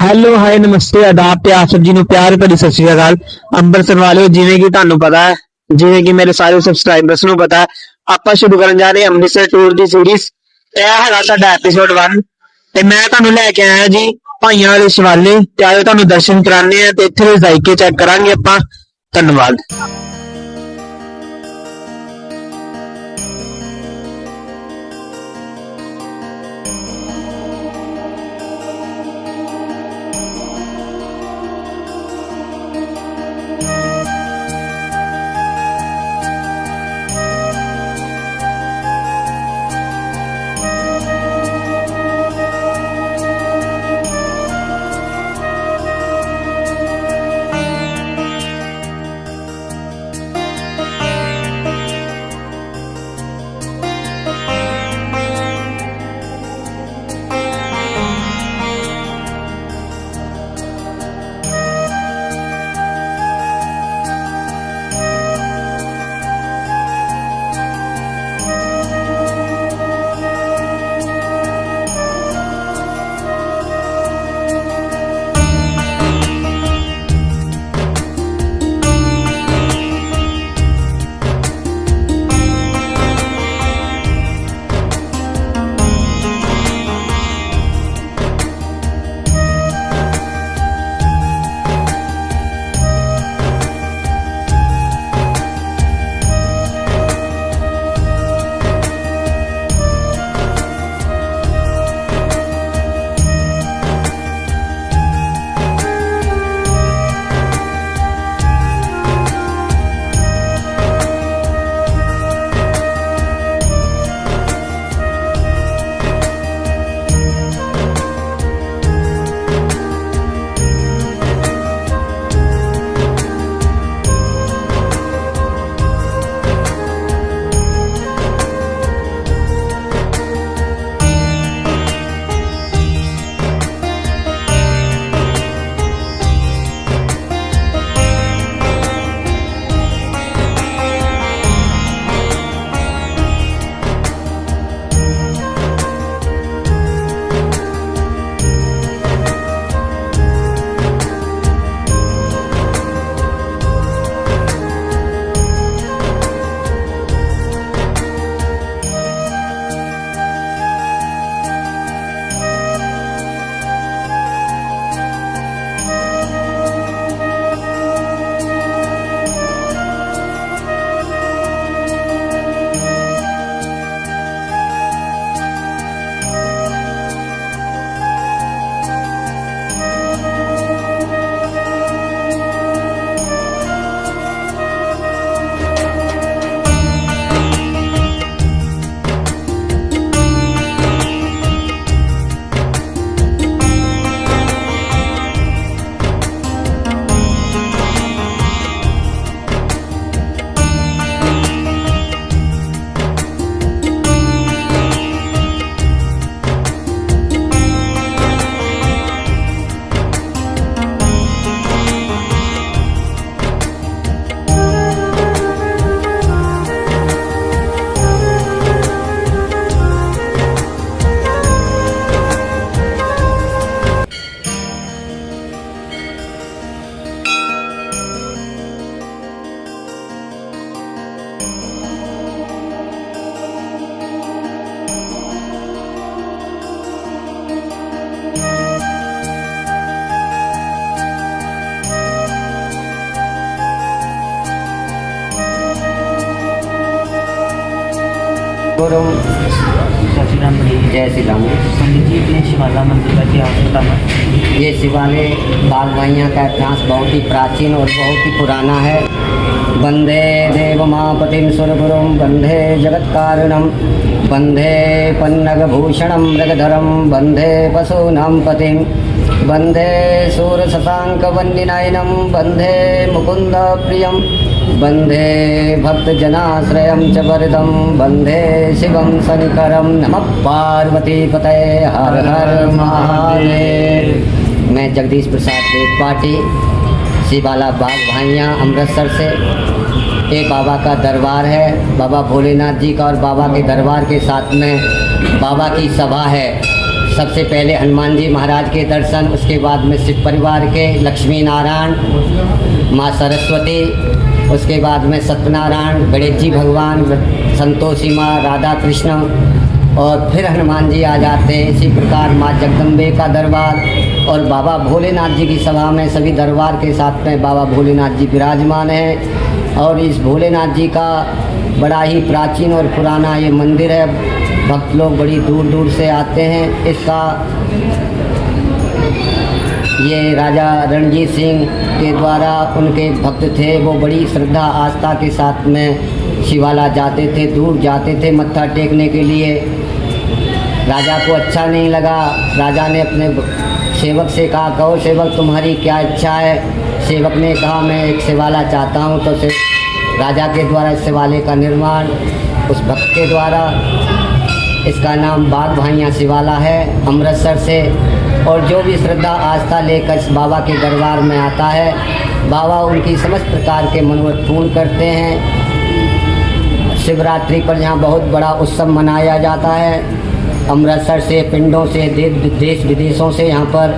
Hello hi ਨਮਸਤੇ ਆਦਾਬ ਤੇ ਆਪ ਸਭ ਜੀ ਨੂੰ ਪਿਆਰ ਭਰੀ ਸਤਿ ਸ਼੍ਰੀ ਅਕਾਲ। ਅੰਮ੍ਰਿਤਸਰ ਵਾਲਿਓ, ਜਿਵੇਂ ਕਿ ਤੁਹਾਨੂੰ ਪਤਾ ਹੈ, ਜਿਵੇਂ ਕਿ ਮੇਰੇ ਸਾਰੇ ਸਬਸਕ੍ਰਾਈਬਰਸ ਨੂੰ ਪਤਾ ਹੈ, ਆਪਾਂ ਸ਼ੁਰੂ ਕਰਨ ਜਾ ਰਹੇ ਹਾਂ ਅੰਮ੍ਰਿਤਸਰ ਟੂਰ ਦੀ ਸੀਰੀਜ਼। ਇਹ ਹੈਗਾ ਸਾਡਾ ਐਪੀਸੋਡ 1 ਤੇ ਮੈਂ ਤੁਹਾਨੂੰ ਲੈ ਕੇ ਆਇਆ ਜੀ ਭਾਈਆਂ ਵਾਲੇ ਸ਼ਿਵਾਲੇ। ਤੇ ਆਇਓ ਤੁਹਾਨੂੰ ਦਰਸ਼ਨ ਕਰਾਣੇ ਆ ਤੇ ਇੱਥੇ ਦੇ ਜ਼ਾਇਕੇ ਚੈੱਕ ਕਰਾਂਗੇ ਆਪਾਂ। ਧੰਨਵਾਦ। गुरु जय श्री राम। पंडित जी, अपने शिवाला मंदिर का इतिहास बताना। ये शिवालय बाल भाइयों का इतिहास बहुत ही प्राचीन और बहुत ही पुराना है। वंदे देवमापतिं सुरगुरुं वंदे जगत्कारणं वंदे पन्नगभूषणं मृगधरं वंदे पशूनां पतिं वंदे शूरशशाङ्कवन्निनयनं वंदे मुकुन्दप्रियं वंदे भक्तजनाश्रयं च वरदं वंदे शिवं शंकरं नमः पार्वतीपतये हर हर महादेव। मैं जगदीश प्रसाद त्रिपाठी, शिवाला बाग भाइयाँ अमृतसर से। ये बाबा का दरबार है, बाबा भोलेनाथ जी का, और बाबा के दरबार के साथ में बाबा की सभा है। सबसे पहले हनुमान जी महाराज के दर्शन, उसके बाद में शिव परिवार के लक्ष्मी नारायण, माँ सरस्वती, उसके बाद में सत्यनारायण, गणेश जी भगवान, संतोषी माँ, राधा कृष्ण, और फिर हनुमान जी आ जाते हैं। इसी प्रकार माँ जगदम्बे का दरबार और बाबा भोलेनाथ जी की सभा में सभी दरबार के साथ में बाबा भोलेनाथ जी विराजमान हैं। और इस भोलेनाथ जी का बड़ा ही प्राचीन और पुराना ये मंदिर है। भक्त लोग बड़ी दूर दूर से आते हैं। इसका ये राजा रणजीत सिंह के द्वारा उनके भक्त थे, वो बड़ी श्रद्धा आस्था के साथ में शिवाला जाते थे, दूर जाते थे मत्था टेकने के लिए। राजा को अच्छा नहीं लगा। राजा ने अपने सेवक से कहा, कहो सेवक तुम्हारी क्या इच्छा है। सेवक ने कहा मैं एक शिवाला चाहता हूँ। तो राजा के द्वारा इस शिवाले का निर्माण उस भक्त के द्वारा, इसका नाम बाग भाइयाँ शिवाला है, अमृतसर से। और जो भी श्रद्धा आस्था लेकर इस बाबा के दरबार में आता है, बाबा उनकी समस्त प्रकार के मनोरथ पूर्ण करते हैं। शिवरात्रि पर यहाँ बहुत बड़ा उत्सव मनाया जाता है। अमृतसर से, पिंडों से, देश विदेशों से यहाँ पर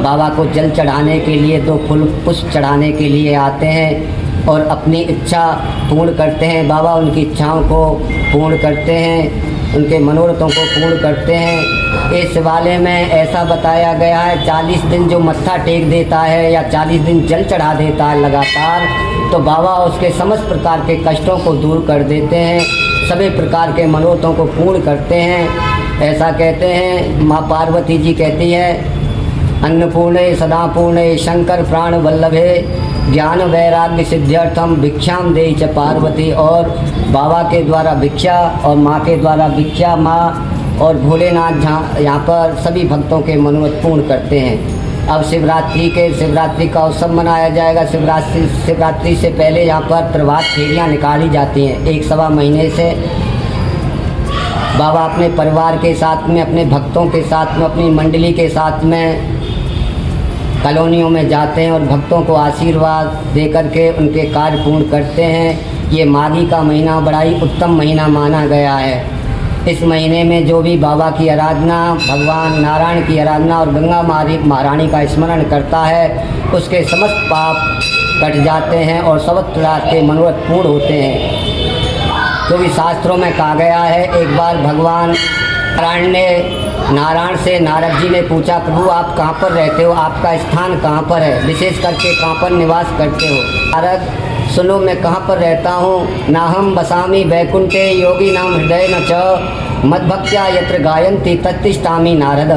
बाबा को जल चढ़ाने के लिए, 2 फूल पुष्प चढ़ाने के लिए आते हैं और अपनी इच्छा पूर्ण करते हैं। बाबा उनकी इच्छाओं को पूर्ण करते हैं, उनके मनोरथों को पूर्ण करते हैं। इस शिवालय में ऐसा बताया गया है 40 दिन जो मत्था टेक देता है या 40 दिन जल चढ़ा देता है लगातार, तो बाबा उसके समस्त प्रकार के कष्टों को दूर कर देते हैं, सभी प्रकार के मनोरथों को पूर्ण करते हैं। ऐसा कहते हैं, माँ पार्वती जी कहती है, अन्नपूर्णे सदापूर्णे शंकर प्राण वल्लभे ज्ञान वैराग्य सिद्ध्यर्थम भिक्षाम देहि च पार्वती। और बाबा के द्वारा भिक्षा और माँ के द्वारा भिक्षा, माँ और भोलेनाथ जहाँ यहाँ पर सभी भक्तों के मनोरथ पूर्ण करते हैं। अब शिवरात्रि का उत्सव मनाया जाएगा। शिवरात्रि से पहले यहाँ पर प्रभात फेरियाँ निकाली जाती हैं। 1-1.25 महीने से बाबा अपने परिवार के साथ में, अपने भक्तों के साथ में, अपनी मंडली के साथ में कॉलोनियों में जाते हैं और भक्तों को आशीर्वाद दे करके उनके कार्य पूर्ण करते हैं। ये माघी का महीना बड़ा ही उत्तम महीना माना गया है। इस महीने में जो भी बाबा की आराधना, भगवान नारायण की आराधना और गंगा महारानी का स्मरण करता है, उसके समस्त पाप कट जाते हैं और सब प्रकार के मनोरथ पूर्ण होते हैं। तो भी शास्त्रों में कहा गया है, एक बार भगवान नारायण से नारद जी ने पूछा, प्रभु आप कहाँ पर रहते हो, आपका स्थान कहाँ पर है, विशेष करके कहाँ पर निवास करते हो। नारद सुनो मैं कहाँ पर रहता हूँ, नाहम बसामी वैकुंठे योगी नाम हृदय न च मद्भक्त्या यत्र गायन्ति तत्तिष्ठामि नारद।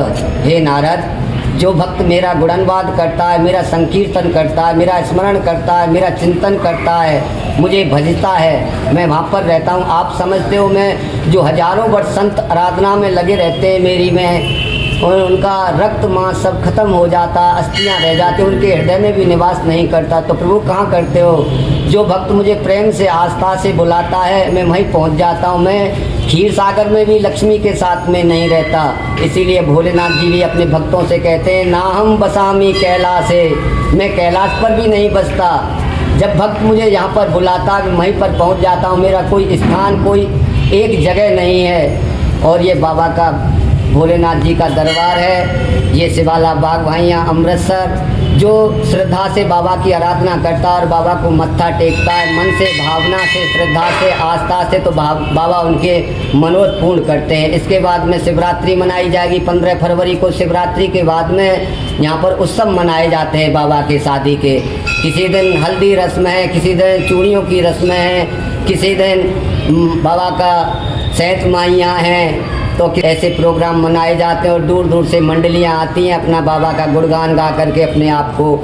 हे नारद, जो भक्त मेरा गुणनवाद करता है, मेरा संकीर्तन करता है, मेरा स्मरण करता है, मेरा चिंतन करता है, मुझे भजता है, मैं वहाँ पर रहता हूँ। आप समझते हो मैं जो हजारों वर्ष संत आराधना में लगे रहते हैं मेरी में, और उनका रक्त मांस सब खत्म हो जाता, अस्थियाँ रह जाती, उनके हृदय में भी निवास नहीं करता, तो प्रभु कहाँ करते हो। जो भक्त मुझे प्रेम से आस्था से बुलाता है, मैं वहीं पहुँच जाता हूँ। मैं क्षीर सागर में भी लक्ष्मी के साथ में नहीं रहता। इसीलिए भोलेनाथ जी भी अपने भक्तों से कहते हैं, ना हम बसामी कैलाशे, मैं कैलाश पर भी नहीं बसता। जब भक्त मुझे यहाँ पर बुलाता है, वहीं पर पहुँच जाता हूँ। मेरा कोई स्थान, कोई एक जगह नहीं है। और ये बाबा का, भोलेनाथ जी का दरबार है। ये शिवाला बाग भाइयाँ अमृतसर, जो श्रद्धा से बाबा की आराधना करता है और बाबा को मत्था टेकता है मन से, भावना से, श्रद्धा से, आस्था से, तो बाबा उनके मनोरथ पूर्ण करते हैं। इसके बाद में शिवरात्रि मनाई जाएगी 15 फरवरी को। शिवरात्रि के बाद में यहाँ पर उत्सव मनाए जाते हैं बाबा के शादी के। किसी दिन हल्दी रस्म है, किसी दिन चूड़ियों की रस्म है, किसी दिन बाबा का सैत माइयाँ हैं। तो ऐसे प्रोग्राम मनाए जाते हैं और दूर दूर से मंडलियाँ आती हैं, अपना बाबा का गुणगान गा करके अपने आप को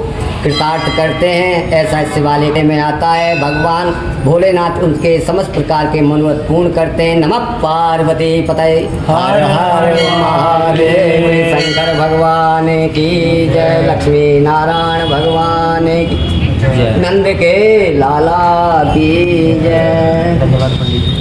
कृतार्थ करते हैं। ऐसा शिवालय में आता है। भगवान भोलेनाथ उनके समस्त प्रकार के मनोरथ पूर्ण करते हैं। नमः पार्वती पतये हर हर महादेव। शंकर भगवान की जय, लक्ष्मी नारायण भगवान की जय, नंद के लाला की जय। धन्यवाद पंडित जी।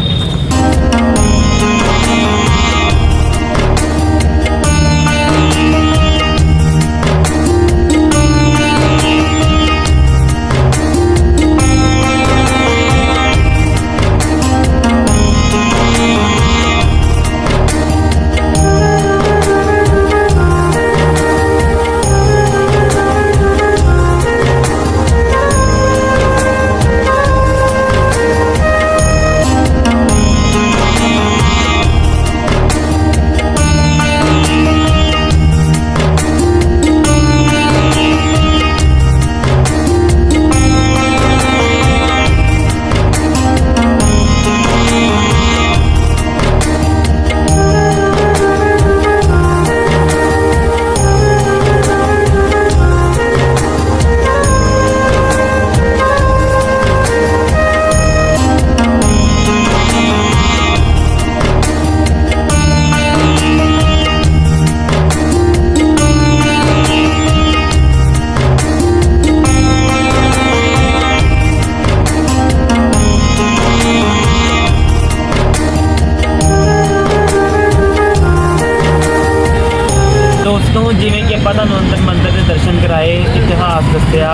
ਆਪਾਂ ਤੁਹਾਨੂੰ ਅੰਦਰ ਮੰਦਿਰ ਦੇ ਦਰਸ਼ਨ ਕਰਾਏ, ਇਤਿਹਾਸ ਦੱਸਿਆ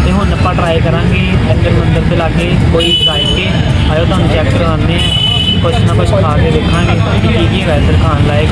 ਤੇ ਹੁਣ ਆਪਾਂ ਟਰਾਈ ਕਰਾਂਗੇ ਅੰਦਰ ਮੰਦਿਰ ਦੇ ਲਾਗੇ ਕੋਈ ਜਾਏ ਕੇ ਆਇਓ, ਤੁਹਾਨੂੰ ਚੈੱਕ ਕਰਵਾਉਂਦੇ ਆ, ਕੁਛ ਨਾ ਕੁਛ ਖਾ ਕੇ ਦੇਖਾਂਗੇ ਕਿ ਕੀ ਹੈਗਾ ਇੱਧਰ ਖਾਣ ਲਾਇਕ।